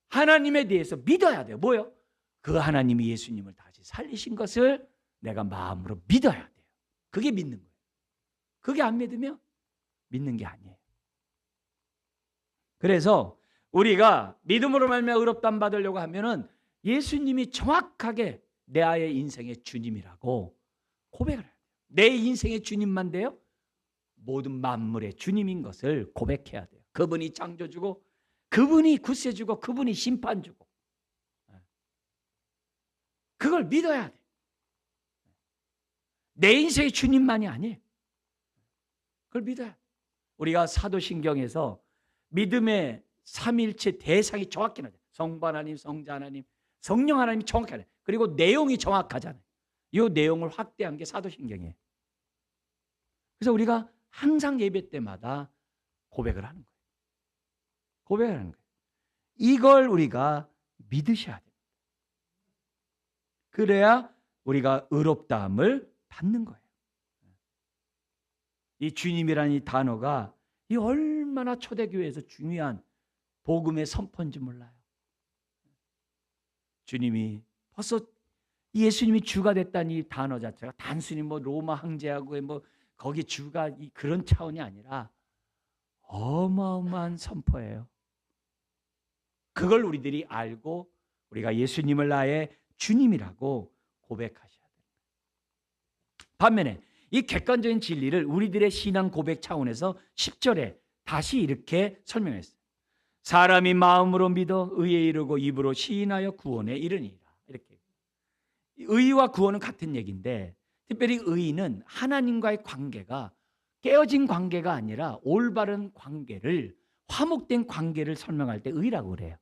하나님에 대해서 믿어야 돼요. 뭐요? 그 하나님이 예수님을 다시 살리신 것을 내가 마음으로 믿어야 돼요. 그게 믿는 거예요. 그게 안 믿으면 믿는 게 아니에요. 그래서 우리가 믿음으로 말미암아 의롭다함 받으려고 하면은 예수님이 정확하게 내 아이의 인생의 주님이라고 고백을 해야 돼요. 내 인생의 주님만 돼요? 모든 만물의 주님인 것을 고백해야 돼요. 그분이 창조주고, 그분이 구세주고, 그분이 심판주고, 그걸 믿어야 돼요. 내 인생의 주님만이 아니에요. 그걸 믿어야 돼요. 우리가 사도신경에서 믿음의 삼일체 대상이 정확히 나죠. 성부 하나님, 성자 하나님, 성령 하나님이 정확하잖아요. 그리고 내용이 정확하잖아요. 이 내용을 확대한 게 사도신경이에요. 그래서 우리가 항상 예배 때마다 고백을 하는 거예요. 고백을 하는 거예요. 이걸 우리가 믿으셔야 돼요. 그래야 우리가 의롭다함을 받는 거예요. 이 주님이라는 이 단어가 이 얼마나 초대교회에서 중요한 복음의 선포인지 몰라요. 주님이 벌써 예수님이 주가 됐다는 이 단어 자체가 단순히 뭐 로마 황제하고 뭐 거기 주가 그런 차원이 아니라 어마어마한 선포예요. 그걸 우리들이 알고 우리가 예수님을 나의 주님이라고 고백하셔야 됩니다. 반면에 이 객관적인 진리를 우리들의 신앙 고백 차원에서 10절에 다시 이렇게 설명했어요. 사람이 마음으로 믿어 의에 이르고 입으로 시인하여 구원에 이르니라. 이렇게. 의와 구원은 같은 얘기인데 특별히 의는 하나님과의 관계가 깨어진 관계가 아니라 올바른 관계를, 화목된 관계를 설명할 때 의라고 그래요.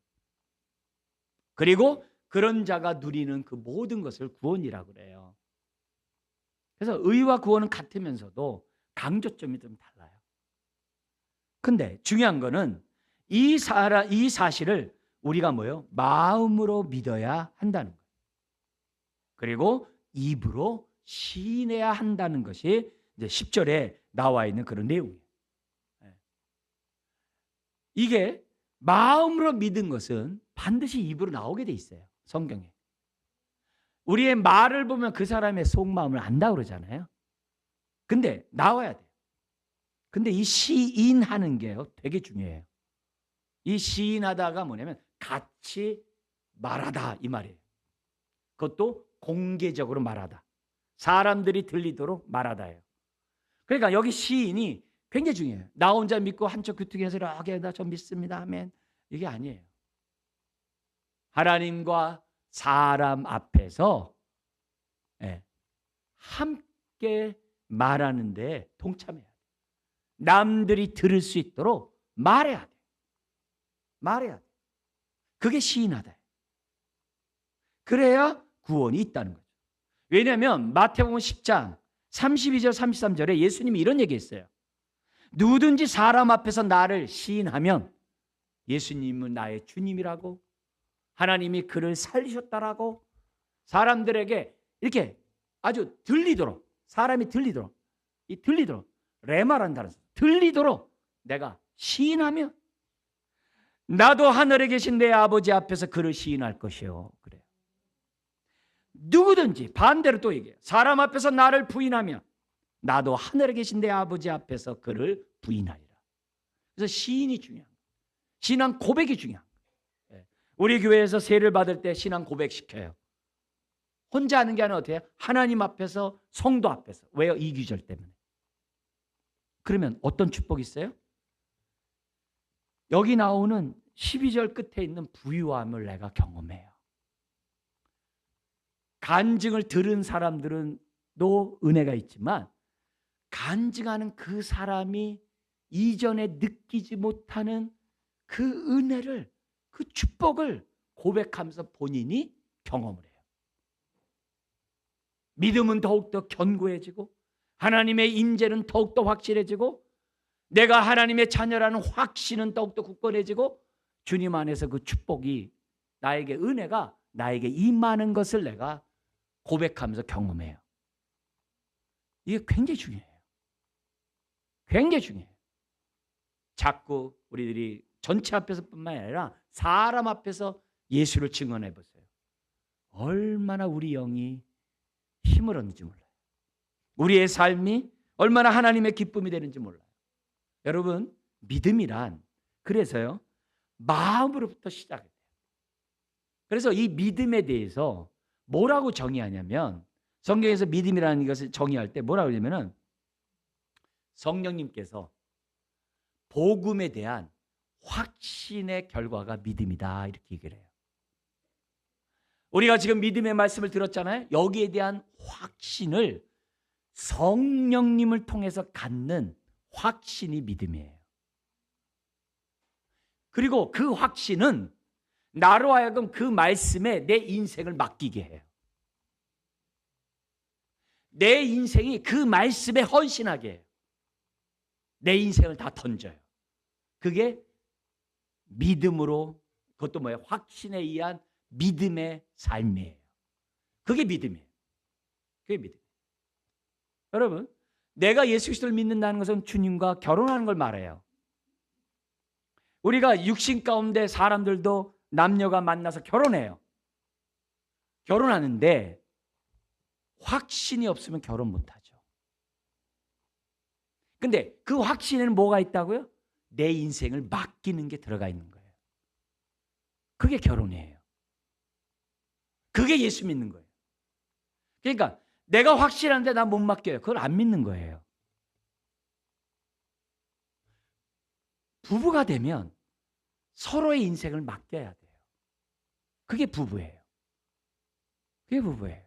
그리고 그런 자가 누리는 그 모든 것을 구원이라고 그래요. 그래서 의와 구원은 같으면서도 강조점이 좀 달라요. 근데 중요한 거는 이 사실을 우리가 뭐예요? 마음으로 믿어야 한다는 거예요. 그리고 입으로 시인해야 한다는 것이 이제 10절에 나와 있는 그런 내용이에요. 이게 마음으로 믿은 것은 반드시 입으로 나오게 돼 있어요. 성경에. 우리의 말을 보면 그 사람의 속마음을 안다 그러잖아요. 근데 나와야 돼요. 근데 이 시인하는 게요 되게 중요해요. 이 시인하다가 뭐냐면 같이 말하다 이 말이에요. 그것도 공개적으로 말하다. 사람들이 들리도록 말하다예요. 그러니까 여기 시인이 굉장히 중요해요. 나 혼자 믿고 한쪽 귀퉁이에서 이렇게 나 좀 믿습니다 하면 이게 아니에요. 하나님과 사람 앞에서 함께 말하는데 동참해야 돼요. 남들이 들을 수 있도록 말해야 돼요. 말해야 돼요. 그게 시인하다. 그래야 구원이 있다는 거죠. 왜냐하면 마태복음 10장 32절 33절에 예수님이 이런 얘기했어요. 누구든지 사람 앞에서 나를 시인하면 예수님은 나의 주님이라고, 하나님이 그를 살리셨다라고 사람들에게 이렇게 아주 들리도록, 사람이 들리도록, 이 들리도록 레마라는 단어 들리도록 내가 시인하면 나도 하늘에 계신 내 아버지 앞에서 그를 시인할 것이요. 그래요. 누구든지 반대로 또 얘기해요. 사람 앞에서 나를 부인하면 나도 하늘에 계신 내 아버지 앞에서 그를 부인하리라. 그래서 시인이 중요한 거예요. 신앙 고백이 중요한 거예요. 우리 교회에서 세를 받을 때 신앙 고백시켜요. 혼자 하는 게 아니라 어때요? 하나님 앞에서, 성도 앞에서. 왜요? 이 규절 때문에. 그러면 어떤 축복이 있어요? 여기 나오는 12절 끝에 있는 부유함을 내가 경험해요. 간증을 들은 사람들은 또 은혜가 있지만 간증하는 그 사람이 이전에 느끼지 못하는 그 은혜를, 그 축복을 고백하면서 본인이 경험을 해요. 믿음은 더욱더 견고해지고 하나님의 인재는 더욱더 확실해지고 내가 하나님의 자녀라는 확신은 더욱더 굳건해지고 주님 안에서 그 축복이, 나에게 은혜가 나에게 임하는 것을 내가 고백하면서 경험해요. 이게 굉장히 중요해요. 굉장히 중요해요. 자꾸 우리들이 전체 앞에서뿐만 아니라 사람 앞에서 예수를 증언해 보세요. 얼마나 우리 영이 힘을 얻는지 몰라요. 우리의 삶이 얼마나 하나님의 기쁨이 되는지 몰라요. 여러분, 믿음이란 그래서요, 마음으로부터 시작해요. 그래서 이 믿음에 대해서 뭐라고 정의하냐면, 성경에서 믿음이라는 것을 정의할 때 뭐라고 하냐면은, 성령님께서 복음에 대한 확신의 결과가 믿음이다, 이렇게 얘기를 해요. 우리가 지금 믿음의 말씀을 들었잖아요. 여기에 대한 확신을 성령님을 통해서 갖는 확신이 믿음이에요. 그리고 그 확신은 나로 하여금 그 말씀에 내 인생을 맡기게 해요. 내 인생이 그 말씀에 헌신하게 해요. 내 인생을 다 던져요. 그게 믿음으로, 그것도 뭐예요? 확신에 의한 믿음의 삶이에요. 그게 믿음이에요. 그게 믿음. 여러분, 내가 예수 그리스도를 믿는다는 것은 주님과 결혼하는 걸 말해요. 우리가 육신 가운데 사람들도 남녀가 만나서 결혼해요. 결혼하는데 확신이 없으면 결혼 못하죠. 근데 그 확신에는 뭐가 있다고요? 내 인생을 맡기는 게 들어가 있는 거예요. 그게 결혼이에요. 그게 예수 믿는 거예요. 그러니까 내가 확실한데 나 못 맡겨요. 그걸 안 믿는 거예요. 부부가 되면 서로의 인생을 맡겨야 돼요. 그게 부부예요. 그게 부부예요.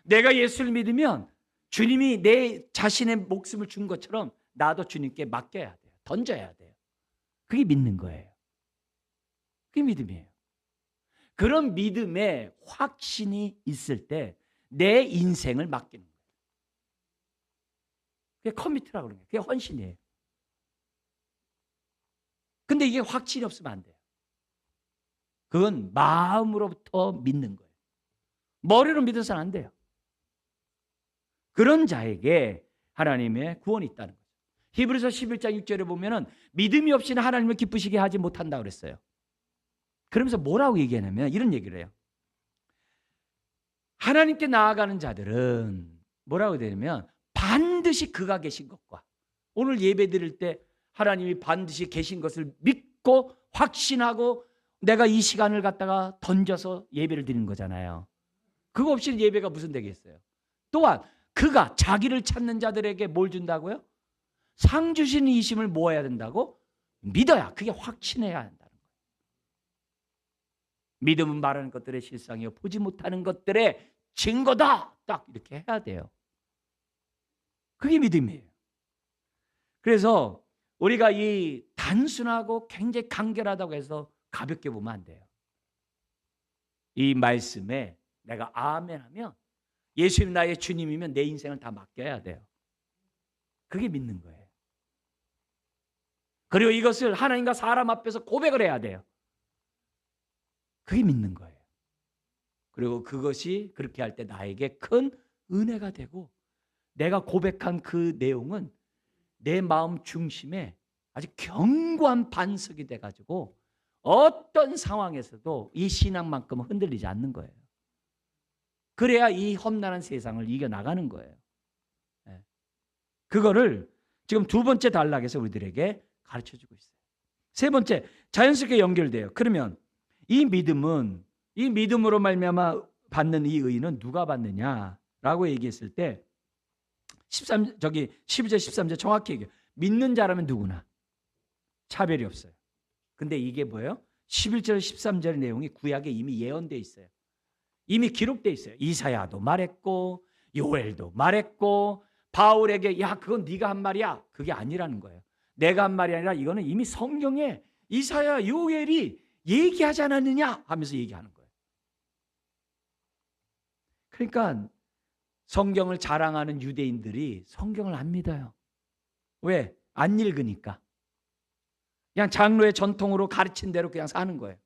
내가 예수를 믿으면 주님이 내 자신의 목숨을 준 것처럼 나도 주님께 맡겨야 돼요. 던져야 돼요. 그게 믿는 거예요. 그게 믿음이에요. 그런 믿음에 확신이 있을 때 내 인생을 맡기는 거예요. 그게 커미트라고 그러는 거예요. 그게 헌신이에요. 근데 이게 확신이 없으면 안 돼요. 그건 마음으로부터 믿는 거예요. 머리로 믿어서는 안 돼요. 그런 자에게 하나님의 구원이 있다는 거죠. 히브리서 11장 6절에 보면은 믿음이 없이는 하나님을 기쁘시게 하지 못한다고 그랬어요. 그러면서 뭐라고 얘기하냐면 이런 얘기를 해요. 하나님께 나아가는 자들은 뭐라고 되냐면 반드시 그가 계신 것과, 오늘 예배 드릴 때 하나님이 반드시 계신 것을 믿고 확신하고 내가 이 시간을 갖다가 던져서 예배를 드리는 거잖아요. 그거 없이는 예배가 무슨 되겠어요. 또한 그가 자기를 찾는 자들에게 뭘 준다고요? 상 주시는 이심을 뭐 해야 된다고? 믿어야, 그게 확신해야 한다는 거예요. 믿음은 말하는 것들의 실상이요 보지 못하는 것들의 증거다. 딱 이렇게 해야 돼요. 그게 믿음이에요. 그래서 우리가 이 단순하고 굉장히 간결하다고 해서 가볍게 보면 안 돼요. 이 말씀에 내가 아멘하면 예수님 나의 주님이면 내 인생을 다 맡겨야 돼요. 그게 믿는 거예요. 그리고 이것을 하나님과 사람 앞에서 고백을 해야 돼요. 그게 믿는 거예요. 그리고 그것이 그렇게 할 때 나에게 큰 은혜가 되고 내가 고백한 그 내용은 내 마음 중심에 아주 견고한 반석이 돼가지고 어떤 상황에서도 이 신앙만큼은 흔들리지 않는 거예요. 그래야 이 험난한 세상을 이겨나가는 거예요. 그거를 지금 두 번째 단락에서 우리들에게 가르쳐주고 있어요. 세 번째, 자연스럽게 연결돼요. 그러면 이 믿음은, 이 믿음으로 말미암아 받는 이 의는 누가 받느냐라고 얘기했을 때 12절 13절 정확히 얘기해요. 믿는 자라면 누구나 차별이 없어요. 근데 이게 뭐예요? 11절 13절 내용이 구약에 이미 예언되어 있어요. 이미 기록되어 있어요. 이사야도 말했고 요엘도 말했고 바울에게 야 그건 네가 한 말이야. 그게 아니라는 거예요. 내가 한 말이 아니라 이거는 이미 성경에 이사야 요엘이 얘기하지 않았느냐 하면서 얘기하는 거예요. 그러니까 성경을 자랑하는 유대인들이 성경을 안 믿어요. 왜? 안 읽으니까. 그냥 장로의 전통으로 가르친 대로 그냥 사는 거예요.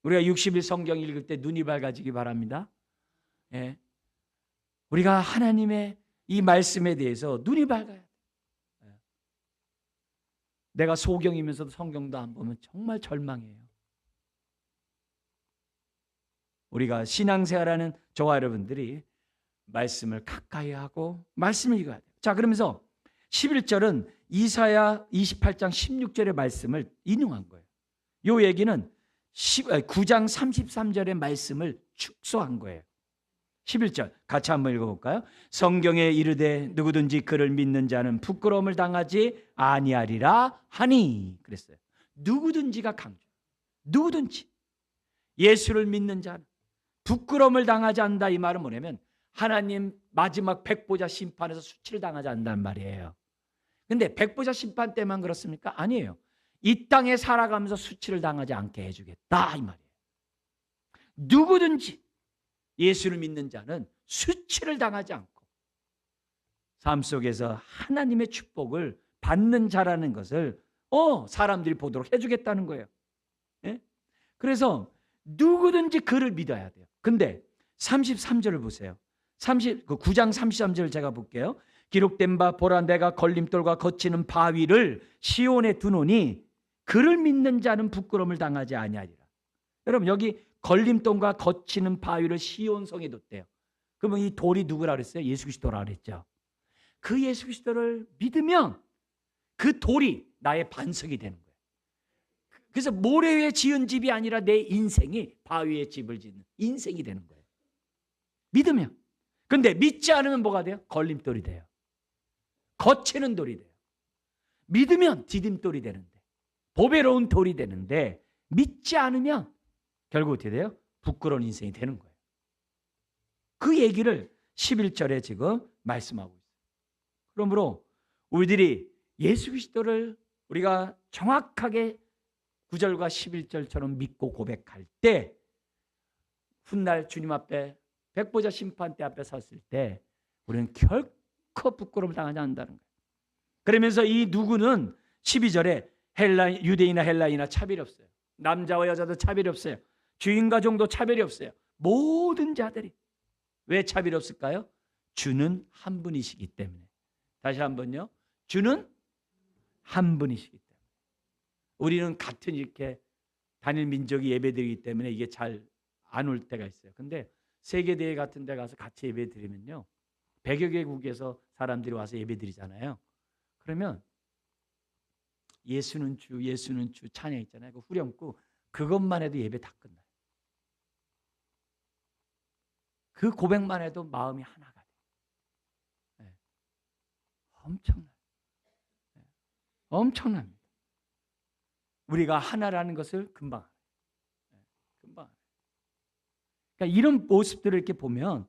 우리가 60일 성경 읽을 때 눈이 밝아지기 바랍니다. 예. 우리가 하나님의 이 말씀에 대해서 눈이 밝아야 돼. 내가 소경이면서도 성경도 안 보면 정말 절망해요. 우리가 신앙생활하는 저와 여러분들이 말씀을 가까이 하고 말씀을 읽어야 돼요. 자, 그러면서 11절은 이사야 28장 16절의 말씀을 인용한 거예요. 이 얘기는 9장 33절의 말씀을 축소한 거예요. 11절 같이 한번 읽어볼까요? 성경에 이르되 누구든지 그를 믿는 자는 부끄러움을 당하지 아니하리라 하니 그랬어요. 누구든지가 강조. 누구든지 예수를 믿는 자는 부끄러움을 당하지 않는다. 이 말은 뭐냐면 하나님 마지막 백보자 심판에서 수치를 당하지 않는다는 말이에요. 근데 백보자 심판 때만 그렇습니까? 아니에요. 이 땅에 살아가면서 수치를 당하지 않게 해주겠다 이 말이에요. 누구든지 예수를 믿는 자는 수치를 당하지 않고 삶 속에서 하나님의 축복을 받는 자라는 것을 사람들이 보도록 해주겠다는 거예요. 예? 그래서 누구든지 그를 믿어야 돼요. 근데 33절을 보세요. 9장 33절 제가 볼게요. 기록된 바 보라 내가 걸림돌과 거치는 바위를 시온에 두노니 그를 믿는 자는 부끄러움을 당하지 아니하리라. 여러분 여기 걸림돌과 거치는 바위를 시온성에 뒀대요. 그러면 이 돌이 누구라 그랬어요? 예수 그리스도라 그랬죠. 그 예수 그리스도를 믿으면 그 돌이 나의 반석이 되는 거예요. 그래서 모래 위에 지은 집이 아니라 내 인생이 바위 위에 집을 짓는 인생이 되는 거예요. 믿으면. 근데 믿지 않으면 뭐가 돼요? 걸림돌이 돼요. 거치는 돌이 돼요. 믿으면 디딤돌이 되는데 보배로운 돌이 되는데 믿지 않으면 결국 어떻게 돼요? 부끄러운 인생이 되는 거예요. 그 얘기를 11절에 지금 말씀하고 있어요. 그러므로 우리들이 예수 그리스도를 우리가 정확하게 9절과 11절처럼 믿고 고백할 때 훗날 주님 앞에 백보자 심판대 앞에 섰을 때 우리는 결코 부끄러움을 당하지 않는다는 거예요. 그러면서 이 누구는 12절에 유대인이나 헬라인이나 차별이 없어요. 남자와 여자도 차별이 없어요. 주인과 종도 차별이 없어요. 모든 자들이. 왜 차별이 없을까요? 주는 한 분이시기 때문에. 다시 한번요. 주는 한 분이시기 때문에. 우리는 같은 이렇게 단일 민족이 예배드리기 때문에 이게 잘 안 올 때가 있어요. 근데 세계대회 같은 데 가서 같이 예배 드리면요. 100여 개국에서 사람들이 와서 예배 드리잖아요. 그러면 예수는 주 찬양 있잖아요. 그 후렴구 그것만 해도 예배 다 끝나요. 그 고백만 해도 마음이 하나가 돼요. 네. 엄청나요. 네. 엄청납니다. 우리가 하나라는 것을 금방 알아요. 네. 금방 알아요. 그러니까 이런 모습들을 이렇게 보면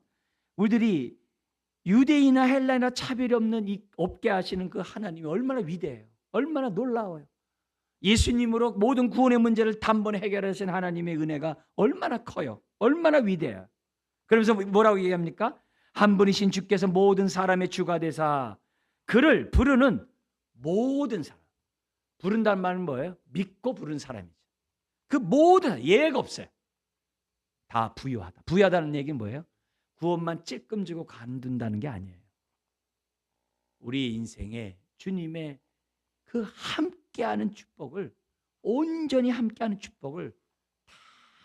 우리들이 유대인이나 헬라이나 차별이 없게 하시는 그 하나님이 얼마나 위대해요. 얼마나 놀라워요. 예수님으로 모든 구원의 문제를 단번에 해결하신 하나님의 은혜가 얼마나 커요. 얼마나 위대해요. 그러면서 뭐라고 얘기합니까? 한 분이신 주께서 모든 사람의 주가 되사 그를 부르는 모든 사람. 부른다는 말은 뭐예요? 믿고 부른 사람이죠. 그 모든 예가 없어요. 다 부유하다. 부유하다는 얘기는 뭐예요? 구원만 찔끔 주고 간둔다는 게 아니에요. 우리 인생에 주님의 그 함께하는 축복을 온전히 함께하는 축복을 다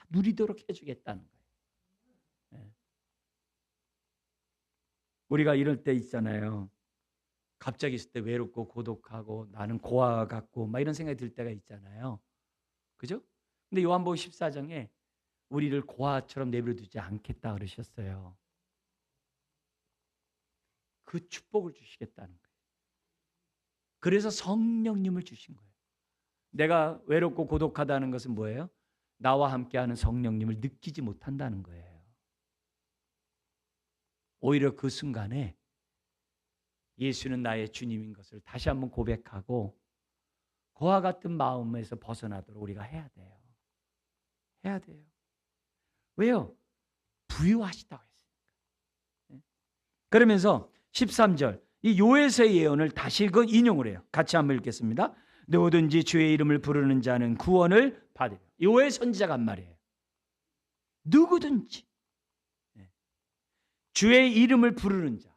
누리도록 해주겠다는 거예요. 네. 우리가 이럴 때 있잖아요. 갑자기 있을 때 외롭고 고독하고 나는 고아 같고 막 이런 생각이 들 때가 있잖아요. 그죠? 근데 요한복음 14장에 우리를 고아처럼 내버려 두지 않겠다 그러셨어요. 그 축복을 주시겠다는 거예요. 그래서 성령님을 주신 거예요. 내가 외롭고 고독하다는 것은 뭐예요? 나와 함께하는 성령님을 느끼지 못한다는 거예요. 오히려 그 순간에 예수는 나의 주님인 것을 다시 한번 고백하고 그와 같은 마음에서 벗어나도록 우리가 해야 돼요. 해야 돼요. 왜요? 부유하시다고 했으니까. 그러면서 13절 이 요에서의 예언을 다시 인용을 해요. 같이 한번 읽겠습니다. 누구든지 주의 이름을 부르는 자는 구원을 받으리라. 요엘 선지자가 한 말이에요. 누구든지 주의 이름을 부르는 자,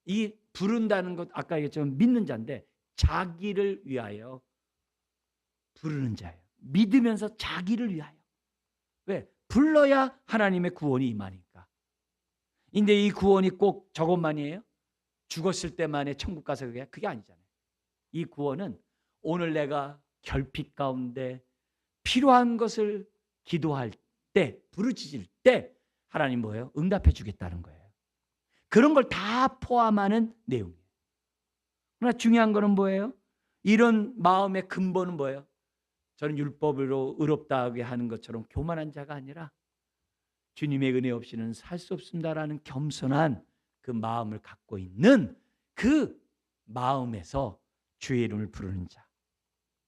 이 부른다는 것 아까 얘기했지만 믿는 자인데 자기를 위하여 부르는 자예요. 믿으면서 자기를 위하여. 왜? 불러야 하나님의 구원이 임하니까. 근데 이 구원이 꼭 저것만이에요? 죽었을 때만에 천국 가서 그게 아니잖아요. 이 구원은 오늘 내가 결핍 가운데 필요한 것을 기도할 때, 부르짖을 때 하나님 뭐예요? 응답해 주겠다는 거예요. 그런 걸 다 포함하는 내용이에요. 그러나 중요한 거는 뭐예요? 이런 마음의 근본은 뭐예요? 저는 율법으로 의롭다하게 하는 것처럼 교만한 자가 아니라 주님의 은혜 없이는 살 수 없습니다라는 겸손한 그 마음을 갖고 있는 그 마음에서 주의 이름을 부르는 자,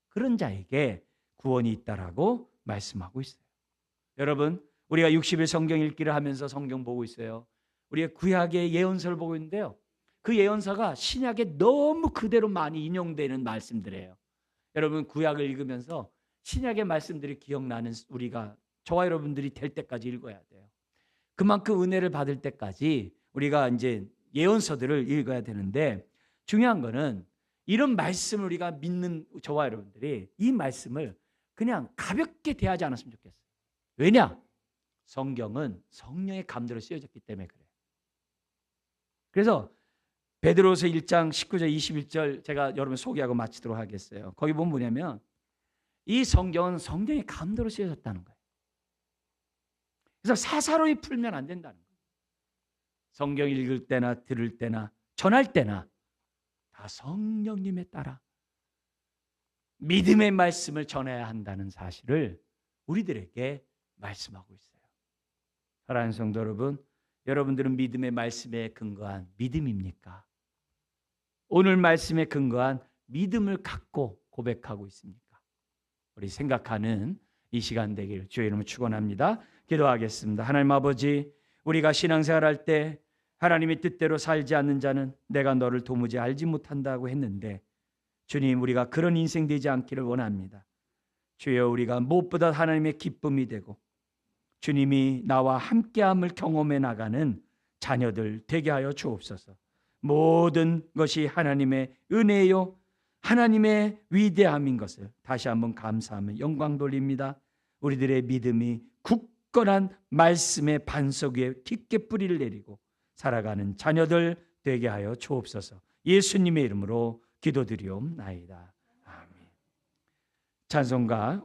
그런 자에게 구원이 있다라고 말씀하고 있어요. 여러분, 우리가 60일 성경 읽기를 하면서 성경 보고 있어요. 우리가 구약의 예언서를 보고 있는데요, 그 예언서가 신약에 너무 그대로 많이 인용되는 말씀들이에요. 여러분, 구약을 읽으면서 신약의 말씀들이 기억나는 우리가, 저와 여러분들이 될 때까지 읽어야 돼요. 그만큼 은혜를 받을 때까지 우리가 이제 예언서들을 읽어야 되는데, 중요한 거는 이런 말씀을 우리가 믿는 저와 여러분들이 이 말씀을 그냥 가볍게 대하지 않았으면 좋겠어요. 왜냐? 성경은 성령의 감도로 쓰여졌기 때문에 그래요. 그래서 베드로서 1장 19절 21절 제가 여러분 소개하고 마치도록 하겠어요. 거기 보면 뭐냐면 이 성경은 성령의 감도로 쓰여졌다는 거예요. 그래서 사사로이 풀면 안 된다는 거예요. 성경 읽을 때나 들을 때나 전할 때나 다 성령님에 따라 믿음의 말씀을 전해야 한다는 사실을 우리들에게 말씀하고 있어요. 사랑하는 성도 여러분, 여러분들은 믿음의 말씀에 근거한 믿음입니까? 오늘 말씀에 근거한 믿음을 갖고 고백하고 있습니까? 우리 생각하는 이 시간 되기를 주의 이름으로 축원합니다. 기도하겠습니다. 하나님 아버지, 우리가 신앙생활할 때 하나님의 뜻대로 살지 않는 자는 내가 너를 도무지 알지 못한다고 했는데, 주님, 우리가 그런 인생 되지 않기를 원합니다. 주여, 우리가 무엇보다 하나님의 기쁨이 되고 주님이 나와 함께함을 경험해 나가는 자녀들 되게 하여 주옵소서. 모든 것이 하나님의 은혜요 하나님의 위대함인 것을 다시 한번 감사하며 영광 돌립니다. 우리들의 믿음이 굳건한 말씀의 반석 위에 깊게 뿌리를 내리고 살아가는 자녀들 되게 하여 주옵소서. 예수님의 이름으로 기도드리옵나이다. 아멘. 찬송가